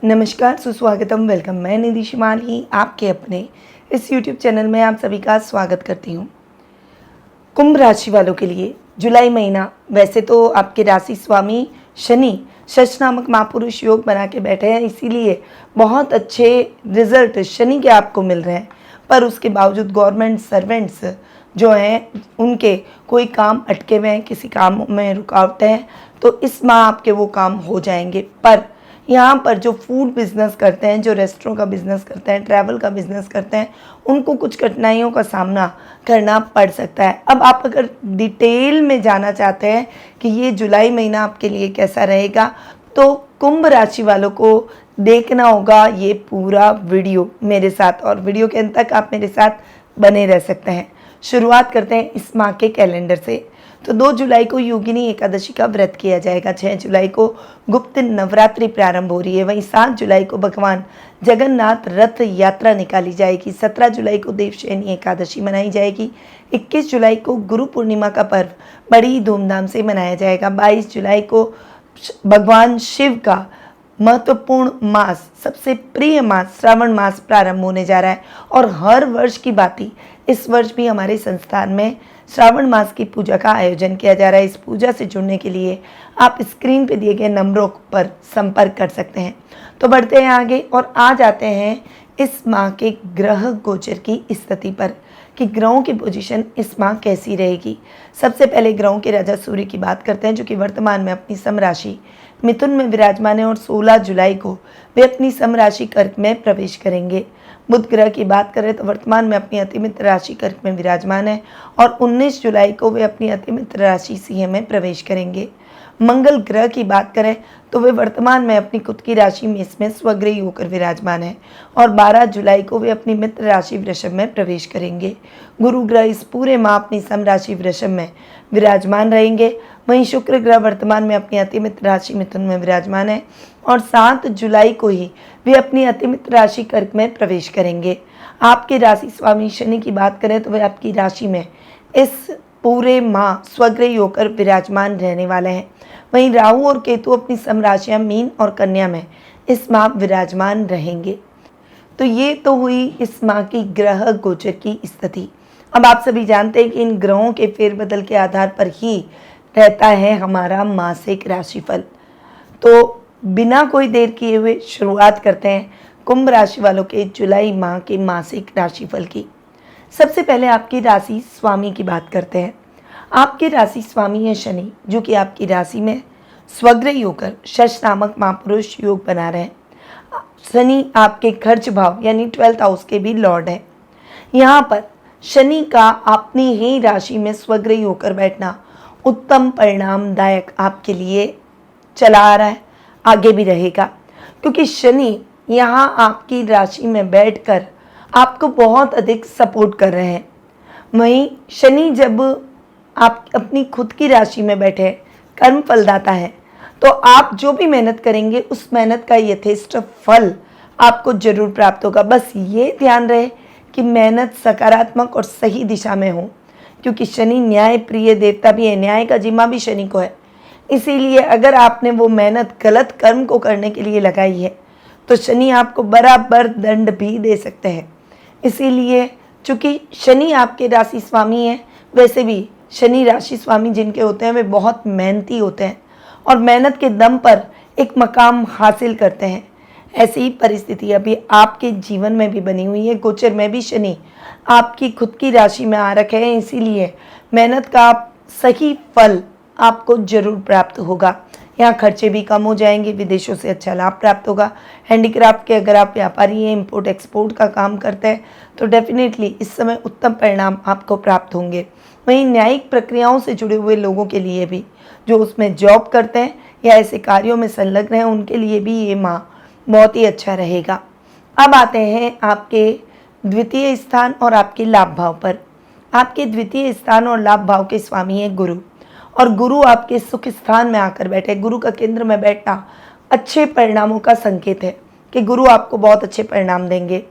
नमस्कार, सुस्वागतम, वेलकम। मैं निधि शिमाली आपके अपने इस यूट्यूब चैनल में आप सभी का स्वागत करती हूँ। कुंभ राशि वालों के लिए जुलाई महीना वैसे तो आपके राशि स्वामी शनि शश नामक महापुरुष योग बना के बैठे हैं, इसीलिए बहुत अच्छे रिजल्ट शनि के आपको मिल रहे हैं। पर उसके बावजूद गवर्नमेंट सर्वेंट्स जो हैं उनके कोई काम अटके हुए हैं, किसी काम में रुकावटें हैं, तो इस माह आपके वो काम हो जाएंगे। पर यहाँ पर जो फूड बिज़नेस करते हैं, जो रेस्टोरेंट का बिज़नेस करते हैं, ट्रैवल का बिज़नेस करते हैं, उनको कुछ कठिनाइयों का सामना करना पड़ सकता है। अब आप अगर डिटेल में जानना चाहते हैं कि ये जुलाई महीना आपके लिए कैसा रहेगा, तो कुंभ राशि वालों को देखना होगा ये पूरा वीडियो मेरे साथ, और वीडियो के अंत तक आप मेरे साथ बने रह सकते हैं। शुरुआत करते हैं इस माह के कैलेंडर से। तो 2 जुलाई को योगिनी एकादशी का व्रत किया जाएगा। 6 जुलाई को गुप्त नवरात्रि प्रारंभ हो रही है। वहीं 7 जुलाई को भगवान जगन्नाथ रथ यात्रा निकाली जाएगी। 17 जुलाई को देवशयनी एकादशी मनाई जाएगी। 21 जुलाई को गुरु पूर्णिमा का पर्व बड़ी धूमधाम से मनाया जाएगा। 22 जुलाई को भगवान शिव का महत्वपूर्ण मास, सबसे प्रिय मास श्रावण मास प्रारंभ होने जा रहा है। और हर वर्ष की भांति इस वर्ष भी हमारे संस्थान में श्रावण मास की पूजा का आयोजन किया जा रहा है। इस पूजा से जुड़ने के लिए आप स्क्रीन पे दिए गए नंबरों पर संपर्क कर सकते हैं। तो बढ़ते हैं आगे और आ जाते हैं इस माह के ग्रह गोचर की स्थिति पर कि ग्रहों की पोजीशन इस माह कैसी रहेगी। सबसे पहले ग्रहों के राजा सूर्य की बात करते हैं, जो कि वर्तमान में अपनी समराशि मिथुन में विराजमान है और 16 जुलाई को वे अपनी समराशि कर्क में प्रवेश करेंगे। बुध ग्रह की बात करें तो वर्तमान में अपनी अतिमित्र राशि कर्क में विराजमान है और 19 जुलाई को वे अपनी अतिमित्र राशि सिंह में प्रवेश करेंगे। मंगल ग्रह की बात करें तो वे वर्तमान में अपनी खुद की राशि मेष में स्वग्रही होकर विराजमान है और 12 जुलाई को वे अपनी मित्र राशि वृषभ में प्रवेश करेंगे। गुरु ग्रह इस पूरे माह अपनी समराशि वृषभ में विराजमान रहेंगे। वहीं शुक्र ग्रह वर्तमान में अपनी अतिमित्र राशि मिथुन में विराजमान है और 7 जुलाई को ही वे अपनी अतिमित्र राशि कर्क में प्रवेश करेंगे। आपके राशि स्वामी शनि की बात करें तो वे आपकी राशि में इस पूरे माह स्वग्रही होकर विराजमान रहने वाले हैं। वहीं राहु और केतु अपनी समराशियां मीन और कन्या में इस माह विराजमान रहेंगे। तो ये तो हुई इस माह की ग्रह गोचर की स्थिति। अब आप सभी जानते हैं कि इन ग्रहों के फेरबदल के आधार पर ही रहता है हमारा मासिक राशिफल। तो बिना कोई देर किए हुए शुरुआत करते हैं कुंभ राशि वालों के जुलाई माह के मासिक राशिफल की। सबसे पहले आपकी राशि स्वामी की बात करते हैं। आपके राशि स्वामी है शनि, जो कि आपकी राशि में स्वग्रही होकर शश नामक महापुरुष योग बना रहे हैं। शनि आपके खर्च भाव यानी 12th हाउस के भी लॉर्ड हैं। यहाँ पर शनि का अपनी ही राशि में स्वग्रही होकर बैठना उत्तम परिणामदायक आपके लिए चला आ रहा है, आगे भी रहेगा, क्योंकि शनि यहाँ आपकी राशि में बैठकर आपको बहुत अधिक सपोर्ट कर रहे हैं। वहीं शनि जब आप अपनी खुद की राशि में बैठे कर्म फलदाता है, तो आप जो भी मेहनत करेंगे उस मेहनत का यथेष्ट फल आपको जरूर प्राप्त होगा। बस ये ध्यान रहे कि मेहनत सकारात्मक और सही दिशा में हो, क्योंकि शनि न्याय प्रिय देवता भी है, न्याय का जिम्मा भी शनि को है। इसीलिए अगर आपने वो मेहनत गलत कर्म को करने के लिए लगाई है तो शनि आपको बराबर दंड भी दे सकते हैं। इसीलिए चूँकि शनि आपके राशि स्वामी है, वैसे भी शनि राशि स्वामी जिनके होते हैं वे बहुत मेहनती होते हैं और मेहनत के दम पर एक मकाम हासिल करते हैं। ऐसी ही परिस्थिति अभी आपके जीवन में भी बनी हुई है। गोचर में भी शनि आपकी खुद की राशि में आ रखे हैं, इसीलिए मेहनत का सही फल आपको जरूर प्राप्त होगा। यहाँ खर्चे भी कम हो जाएंगे, विदेशों से अच्छा लाभ प्राप्त होगा। हैंडीक्राफ्ट के अगर आप व्यापारी हैं, इंपोर्ट एक्सपोर्ट का काम करते हैं, तो डेफिनेटली इस समय उत्तम परिणाम आपको प्राप्त होंगे। वहीं न्यायिक प्रक्रियाओं से जुड़े हुए लोगों के लिए भी, जो उसमें जॉब करते हैं या ऐसे कार्यों में संलग्न हैं, उनके लिए भी ये माह बहुत ही अच्छा रहेगा। अब आते हैं आपके द्वितीय स्थान और आपके लाभ भाव पर। आपके द्वितीय स्थान और लाभ भाव के स्वामी है गुरु, और गुरु आपके सुख स्थान में आकर बैठे। गुरु का केंद्र में बैठना अच्छे परिणामों का संकेत है कि गुरु आपको बहुत अच्छे परिणाम देंगे।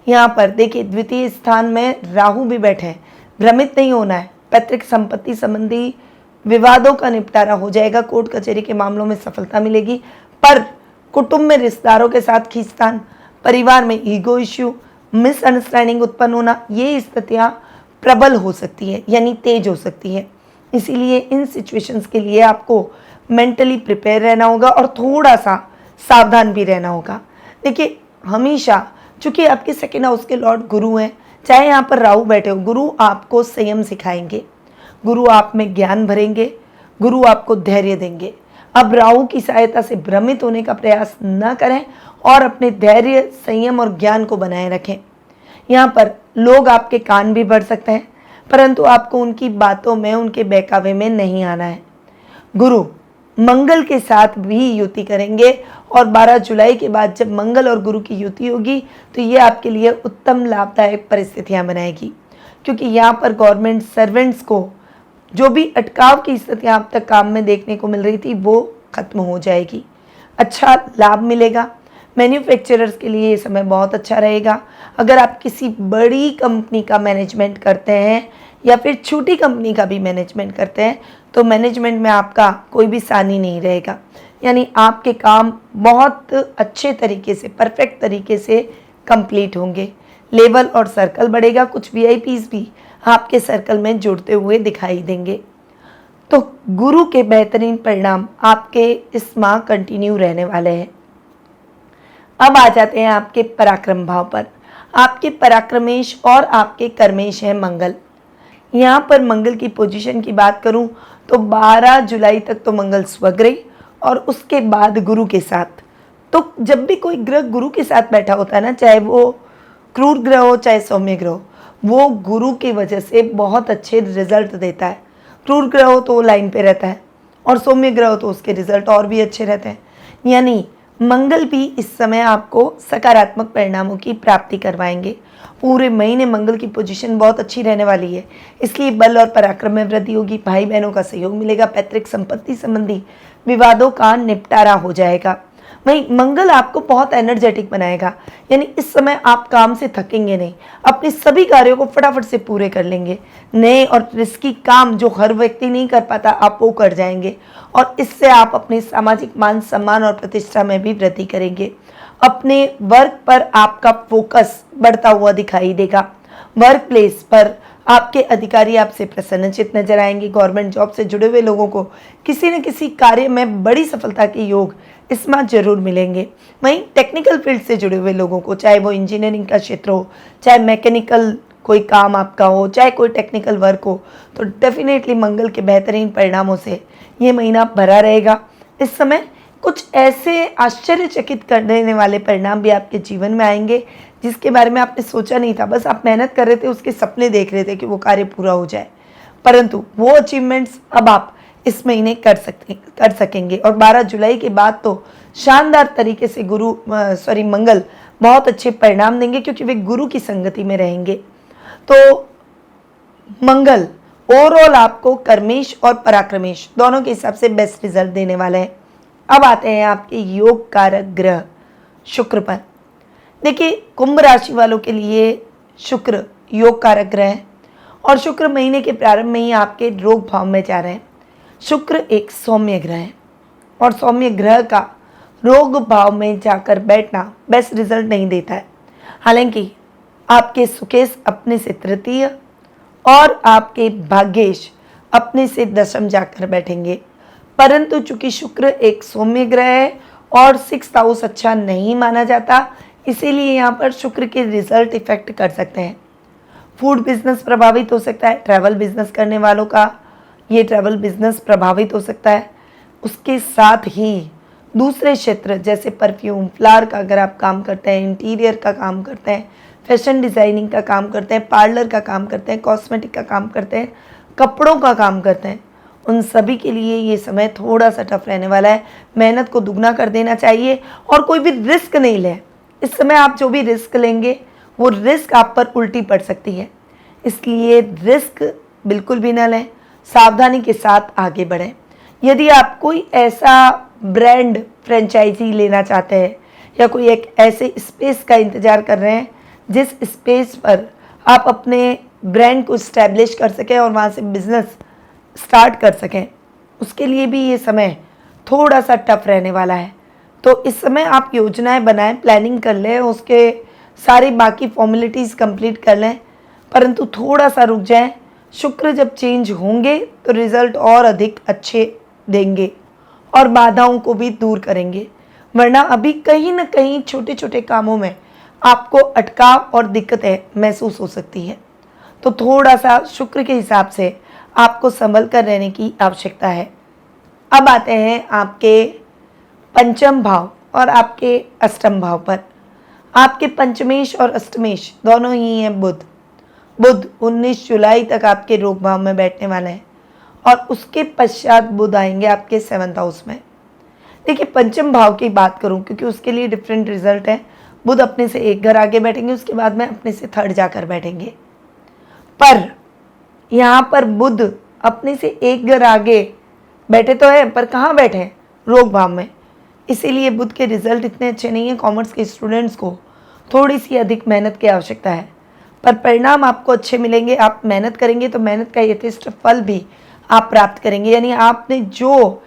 यहाँ पर देखिए द्वितीय स्थान में राहु भी बैठे हैं। भ्रमित नहीं होना है, पैतृक संपत्ति संबंधी विवादों का निपटारा हो जाएगा, कोर्ट कचहरी के मामलों में सफलता मिलेगी। पर कुटुंब में रिश्तेदारों के साथ खींचतान, परिवार में ईगो इश्यू, मिसअंडरस्टैंडिंग उत्पन्न होना, ये स्थितियाँ प्रबल हो सकती है यानी तेज हो सकती है। इसीलिए इन सिचुएशंस के लिए आपको मेंटली प्रिपेयर रहना होगा और थोड़ा सा सावधान भी रहना होगा। देखिए, हमेशा चूंकि आपके सेकेंड हाउस के लॉर्ड गुरु हैं, चाहे यहाँ पर राहु बैठे हो, गुरु आपको संयम सिखाएंगे, गुरु आप में ज्ञान भरेंगे, गुरु आपको धैर्य देंगे। अब राहु की सहायता से भ्रमित होने का प्रयास न करें और अपने धैर्य, संयम और ज्ञान को बनाए रखें। यहाँ पर लोग आपके कान भी भर सकते हैं, परंतु आपको उनकी बातों में, उनके बहकावे में नहीं आना है। गुरु मंगल के साथ भी युति करेंगे और 12 जुलाई के बाद जब मंगल और गुरु की युति होगी तो ये आपके लिए उत्तम लाभदायक परिस्थितियां बनाएगी, क्योंकि यहाँ पर गवर्नमेंट सर्वेंट्स को जो भी अटकाव की स्थितियां अब तक काम में देखने को मिल रही थी वो खत्म हो जाएगी, अच्छा लाभ मिलेगा। मैन्युफैक्चरर्स के लिए ये समय बहुत अच्छा रहेगा। अगर आप किसी बड़ी कंपनी का मैनेजमेंट करते हैं या फिर छोटी कंपनी का भी मैनेजमेंट करते हैं तो मैनेजमेंट में आपका कोई भी सानी नहीं रहेगा, यानी आपके काम बहुत अच्छे तरीके से, परफेक्ट तरीके से कंप्लीट होंगे। लेवल और सर्कल बढ़ेगा, कुछ वीआईपीज भी आपके सर्कल में जुड़ते हुए दिखाई देंगे। तो गुरु के बेहतरीन परिणाम आपके इस माह कंटिन्यू रहने वाले हैं। अब आ जाते हैं आपके पराक्रम भाव पर। आपके पराक्रमेश और आपके कर्मेश हैं मंगल। यहाँ पर मंगल की पोजीशन की बात करूँ तो 12 जुलाई तक तो मंगल स्वग्रही और उसके बाद गुरु के साथ। तो जब भी कोई ग्रह गुरु के साथ बैठा होता है ना, चाहे वो क्रूर ग्रह हो चाहे सौम्य ग्रह हो, वो गुरु की वजह से बहुत अच्छे रिजल्ट देता है। क्रूर ग्रह हो तो वो लाइन पे रहता है और सौम्य ग्रह हो तो उसके रिजल्ट और भी अच्छे रहते हैं। यानी मंगल भी इस समय आपको सकारात्मक परिणामों की प्राप्ति करवाएंगे। पूरे महीने मंगल की पोजीशन बहुत अच्छी रहने वाली है, इसलिए बल और पराक्रम में वृद्धि होगी। भाई बहनों का सहयोग मिलेगा, पैतृक संपत्ति संबंधी विवादों का निपटारा हो जाएगा। वहीं मंगल आपको बहुत एनर्जेटिक बनाएगा, यानी इस समय आप काम से थकेंगे नहीं, अपने सभी कार्यों को फटाफट से पूरे कर लेंगे। नए और रिस्की काम जो हर व्यक्ति नहीं कर पाता आप वो कर जाएंगे और इससे आप अपने सामाजिक मान सम्मान और प्रतिष्ठा में भी वृद्धि करेंगे। अपने वर्क पर आपका फोकस बढ़ता हुआ दिखाई देगा। वर्क प्लेस पर आपके अधिकारी आपसे प्रसन्नचित नजर आएंगे। गवर्नमेंट जॉब से जुड़े हुए लोगों को किसी न किसी कार्य में बड़ी सफलता के योग इस माह जरूर मिलेंगे। वहीं टेक्निकल फील्ड से जुड़े हुए लोगों को, चाहे वो इंजीनियरिंग का क्षेत्र हो, चाहे मैकेनिकल कोई काम आपका हो, चाहे कोई टेक्निकल वर्क हो, तो डेफिनेटली मंगल के बेहतरीन परिणामों से ये महीना भरा रहेगा। इस समय कुछ ऐसे आश्चर्यचकित कर देने वाले परिणाम भी आपके जीवन में आएंगे जिसके बारे में आपने सोचा नहीं था। बस आप मेहनत कर रहे थे, उसके सपने देख रहे थे कि वो कार्य पूरा हो जाए, परंतु वो अचीवमेंट्स अब आप इस महीने कर सकेंगे। और 12 जुलाई के बाद तो शानदार तरीके से मंगल बहुत अच्छे परिणाम देंगे, क्योंकि वे गुरु की संगति में रहेंगे। तो मंगल ओवरऑल आपको कर्मेश और पराक्रमेश दोनों के हिसाब से बेस्ट रिजल्ट देने वाले हैं। अब आते हैं आपके योग कारक ग्रह शुक्र पर। देखिए, कुंभ राशि वालों के लिए शुक्र योग कारक ग्रह है और शुक्र महीने के प्रारंभ में ही आपके रोग भाव में जा रहे हैं। शुक्र एक सौम्य ग्रह है और सौम्य ग्रह का रोग भाव में जाकर बैठना बेस्ट रिजल्ट नहीं देता है। हालांकि आपके सुकेश अपने से तृतीय और आपके भाग्येश अपने से दशम जाकर बैठेंगे, परंतु चूंकि शुक्र एक सौम्य ग्रह है और 6th हाउस अच्छा नहीं माना जाता, इसीलिए यहाँ पर शुक्र के रिजल्ट इफेक्ट कर सकते हैं। फूड बिजनेस प्रभावित हो सकता है, ट्रैवल बिजनेस करने वालों का ये ट्रैवल बिजनेस प्रभावित हो सकता है। उसके साथ ही दूसरे क्षेत्र जैसे परफ्यूम, फ्लावर का अगर आप काम करते हैं, इंटीरियर का काम करते हैं, फैशन डिज़ाइनिंग का काम करते हैं, पार्लर का काम करते हैं, कॉस्मेटिक का काम करते हैं, कपड़ों का काम करते हैं, उन सभी के लिए ये समय थोड़ा सा टफ रहने वाला है। मेहनत को दुगना कर देना चाहिए और कोई भी रिस्क नहीं लें। इस समय आप जो भी रिस्क लेंगे वो रिस्क आप पर उल्टी पड़ सकती है, इसलिए रिस्क बिल्कुल भी ना लें, सावधानी के साथ आगे बढ़ें। यदि आप कोई ऐसा ब्रांड फ्रेंचाइजी लेना चाहते हैं या कोई एक ऐसे स्पेस का इंतज़ार कर रहे हैं जिस स्पेस पर आप अपने ब्रांड को इस्टेब्लिश कर सकें और वहाँ से बिजनेस स्टार्ट कर सकें, उसके लिए भी ये समय थोड़ा सा टफ रहने वाला है। तो इस समय आप योजनाएं बनाएं, प्लानिंग कर लें, उसके सारी बाकी फॉर्मेलिटीज़ कंप्लीट कर लें, परंतु थोड़ा सा रुक जाएं। शुक्र जब चेंज होंगे तो रिजल्ट और अधिक अच्छे देंगे और बाधाओं को भी दूर करेंगे, वरना अभी कहीं ना कहीं छोटे छोटे कामों में आपको अटकाव और दिक्कतें महसूस हो सकती है। तो थोड़ा सा शुक्र के हिसाब से आपको संभल कर रहने की आवश्यकता है। अब आते हैं आपके पंचम भाव और आपके अष्टम भाव पर। आपके पंचमेश और अष्टमेश दोनों ही हैं बुध। बुध 19 जुलाई तक आपके रोग भाव में बैठने वाले हैं और उसके पश्चात बुध आएंगे आपके 7th हाउस में। देखिए, पंचम भाव की बात करूं क्योंकि उसके लिए डिफरेंट रिजल्ट है। बुध अपने से एक घर आगे बैठेंगे, उसके बाद में अपने से 3rd जाकर बैठेंगे। पर यहाँ पर बुध अपने से एक घर आगे बैठे तो है, पर कहाँ बैठे हैं? रोग भाव में। इसीलिए बुध के रिजल्ट इतने अच्छे नहीं हैं। कॉमर्स के स्टूडेंट्स को थोड़ी सी अधिक मेहनत की आवश्यकता है, पर परिणाम आपको अच्छे मिलेंगे। आप मेहनत करेंगे तो मेहनत का यथेष्ट फल भी आप प्राप्त करेंगे। यानी आपने जो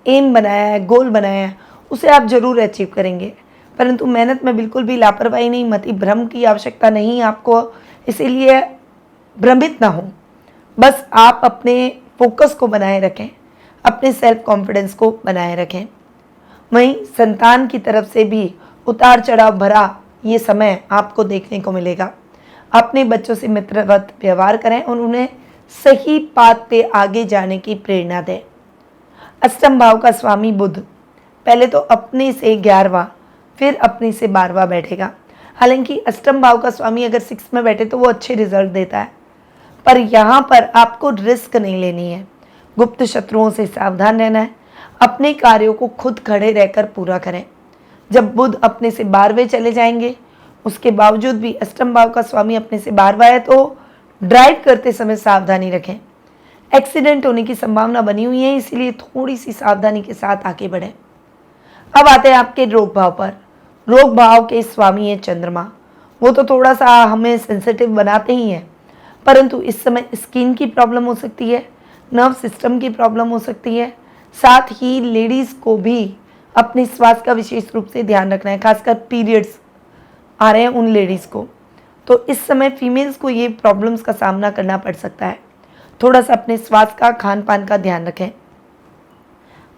एम बनाया है, गोल बनाया है, उसे आप जरूर अचीव करेंगे। परंतु मेहनत में बिल्कुल भी लापरवाही नहीं, मति भ्रम की आवश्यकता नहीं आपको, इसीलिए भ्रमित ना हो। बस आप अपने फोकस को बनाए रखें, अपने सेल्फ कॉन्फिडेंस को बनाए रखें। वहीं संतान की तरफ से भी उतार चढ़ाव भरा ये समय आपको देखने को मिलेगा। अपने बच्चों से मित्रवत व्यवहार करें और उन्हें सही पाथ पे आगे जाने की प्रेरणा दें। अष्टम भाव का स्वामी बुध पहले तो अपने से 11वां, फिर अपने से 12वां बैठेगा। हालांकि अष्टम भाव का स्वामी अगर 6 में बैठे तो वो अच्छे रिजल्ट देता है, पर यहाँ पर आपको रिस्क नहीं लेनी है। गुप्त शत्रुओं से सावधान रहना है। अपने कार्यों को खुद खड़े रहकर पूरा करें। जब बुध अपने से 12वें चले जाएंगे, उसके बावजूद भी अष्टम भाव का स्वामी अपने से 12वां है, तो ड्राइव करते समय सावधानी रखें। एक्सीडेंट होने की संभावना बनी हुई है, इसीलिए थोड़ी सी सावधानी के साथ आगे बढ़ें। अब आते हैं आपके रोग भाव पर। रोग भाव के स्वामी है चंद्रमा। वो तो थोड़ा सा हमें सेंसिटिव बनाते ही हैं, परंतु इस समय स्किन की प्रॉब्लम हो सकती है, नर्व सिस्टम की प्रॉब्लम हो सकती है। साथ ही लेडीज़ को भी अपने स्वास्थ्य का विशेष रूप से ध्यान रखना है, खासकर पीरियड्स आ रहे हैं उन लेडीज़ को। तो इस समय फीमेल्स को ये प्रॉब्लम्स का सामना करना पड़ सकता है। थोड़ा सा अपने स्वास्थ्य का, खान पान का ध्यान रखें।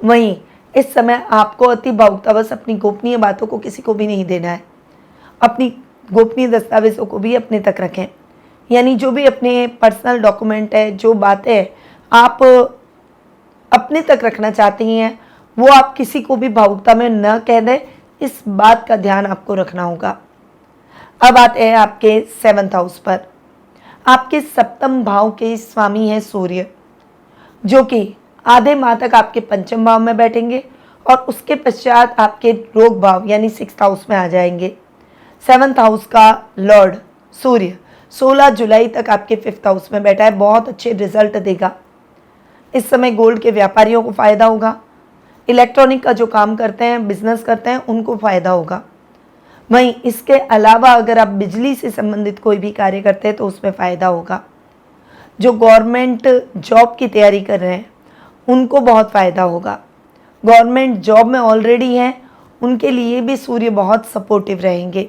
वहीं इस समय आपको अति भावुकतावश अपनी गोपनीय बातों को किसी को भी नहीं देना है। अपनी गोपनीय दस्तावेज़ों को भी अपने तक रखें। यानी जो भी अपने पर्सनल डॉक्यूमेंट है, जो बातें आप अपने तक रखना चाहती हैं, वो आप किसी को भी भावुकता में न कह दें, इस बात का ध्यान आपको रखना होगा। अब आते हैं आपके 7th हाउस पर। आपके 7th भाव के स्वामी हैं सूर्य, जो कि आधे माह तक आपके पंचम भाव में बैठेंगे और उसके पश्चात आपके रोग भाव यानी 6th हाउस में आ जाएंगे। 7th हाउस का लॉर्ड सूर्य 16 जुलाई तक आपके 5th हाउस में बैठा है, बहुत अच्छे रिजल्ट देगा। इस समय गोल्ड के व्यापारियों को फ़ायदा होगा। इलेक्ट्रॉनिक का जो काम करते हैं, बिजनेस करते हैं, उनको फ़ायदा होगा। वहीं इसके अलावा अगर आप बिजली से संबंधित कोई भी कार्य करते हैं तो उसमें फ़ायदा होगा। जो गवर्नमेंट जॉब की तैयारी कर रहे हैं उनको बहुत फ़ायदा होगा। गवर्नमेंट जॉब में ऑलरेडी हैं उनके लिए भी सूर्य बहुत सपोर्टिव रहेंगे।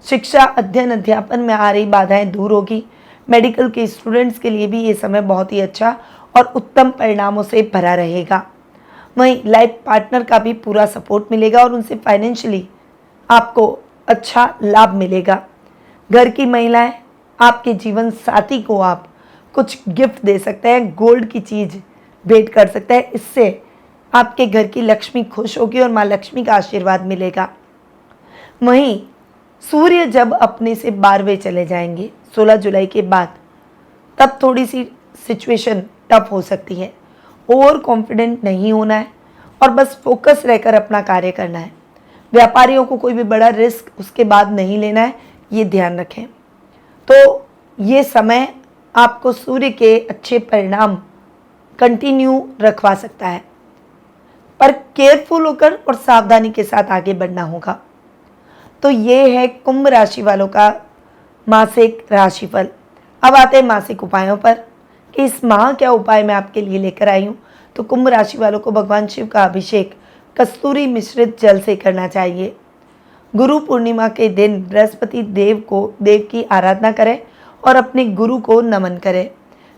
शिक्षा, अध्ययन, अध्यापन में आ रही बाधाएं दूर होगी। मेडिकल के स्टूडेंट्स के लिए भी ये समय बहुत ही अच्छा और उत्तम परिणामों से भरा रहेगा। वहीं लाइफ पार्टनर का भी पूरा सपोर्ट मिलेगा और उनसे फाइनेंशियली आपको अच्छा लाभ मिलेगा। घर की महिलाएं, आपके जीवन साथी को आप कुछ गिफ्ट दे सकते हैं, गोल्ड की चीज़ भेंट कर सकते हैं। इससे आपके घर की लक्ष्मी खुश होगी और माँ लक्ष्मी का आशीर्वाद मिलेगा। वहीं सूर्य जब अपने से 12वें चले जाएंगे 16 जुलाई के बाद, तब थोड़ी सी सिचुएशन टफ हो सकती है। ओवर कॉन्फिडेंट नहीं होना है और बस फोकस रहकर अपना कार्य करना है। व्यापारियों को कोई भी बड़ा रिस्क उसके बाद नहीं लेना है, ये ध्यान रखें। तो ये समय आपको सूर्य के अच्छे परिणाम कंटिन्यू रखवा सकता है, पर केयरफुल होकर और सावधानी के साथ आगे बढ़ना होगा। तो ये है कुंभ राशि वालों का मासिक राशिफल। अब आते हैं मासिक उपायों पर कि इस माह क्या उपाय मैं आपके लिए लेकर आई हूँ। तो कुंभ राशि वालों को भगवान शिव का अभिषेक कस्तूरी मिश्रित जल से करना चाहिए। गुरु पूर्णिमा के दिन बृहस्पति देव की आराधना करें और अपने गुरु को नमन करें।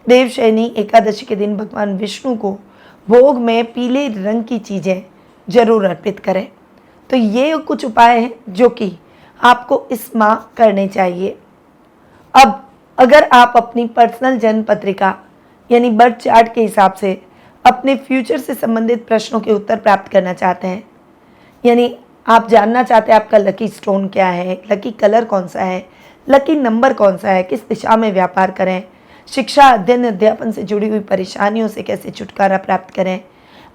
देवशयनी एकादशी के दिन भगवान विष्णु को भोग में पीले रंग की चीज़ें जरूर अर्पित करें। तो ये कुछ उपाय हैं जो कि आपको इस माह करने चाहिए। अब अगर आप अपनी पर्सनल जन्म पत्रिका यानी बर्थ चार्ट के हिसाब से अपने फ्यूचर से संबंधित प्रश्नों के उत्तर प्राप्त करना चाहते हैं, यानी आप जानना चाहते हैं आपका लकी स्टोन क्या है, लकी कलर कौन सा है, लकी नंबर कौन सा है, किस दिशा में व्यापार करें, शिक्षा अध्ययन अध्यापन से जुड़ी हुई परेशानियों से कैसे छुटकारा प्राप्त करें,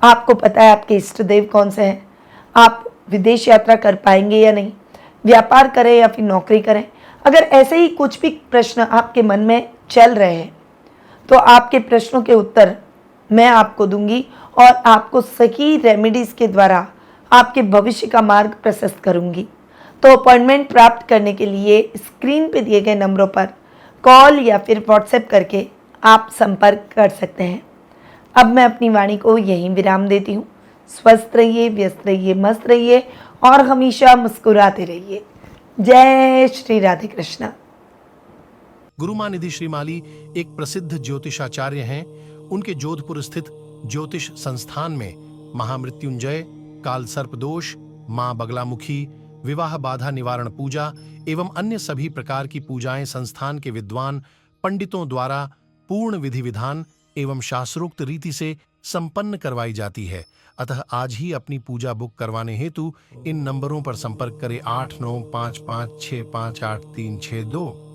आपको पता है आपके इष्ट देव कौन से हैं, आप विदेश यात्रा कर पाएंगे या नहीं, व्यापार करें या फिर नौकरी करें, अगर ऐसे ही कुछ भी प्रश्न आपके मन में चल रहे हैं तो आपके प्रश्नों के उत्तर मैं आपको दूंगी और आपको सही रेमेडीज के द्वारा आपके भविष्य का मार्ग प्रशस्त करूंगी। तो अपॉइंटमेंट प्राप्त करने के लिए स्क्रीन पे दिए गए नंबरों पर कॉल या फिर व्हाट्सएप करके आप संपर्क कर सकते हैं। अब मैं अपनी वाणी को यहीं विराम देती हूँ। स्वस्थ रहिए, व्यस्त रहिए, मस्त रहिए और हमेशा मुस्कुराते रहिए। जय श्री राधे कृष्णा। गुरुमां निधि श्रीमाली एक प्रसिद्ध ज्योतिषाचार्य हैं। उनके जोधपुर स्थित ज्योतिष संस्थान में महामृत्युंजय, काल सर्प दोष, मां बगलामुखी, विवाह बाधा निवारण पूजा एवं अन्य सभी प्रकार की पूजाएं संस्थान के विद्वान पंडितों द्वारा पूर्ण विधि विधान एवं शास्त्रोक्त रीति से संपन्न करवाई जाती है। अतः आज ही अपनी पूजा बुक करवाने हेतु इन नंबरों पर संपर्क करें 8955658362।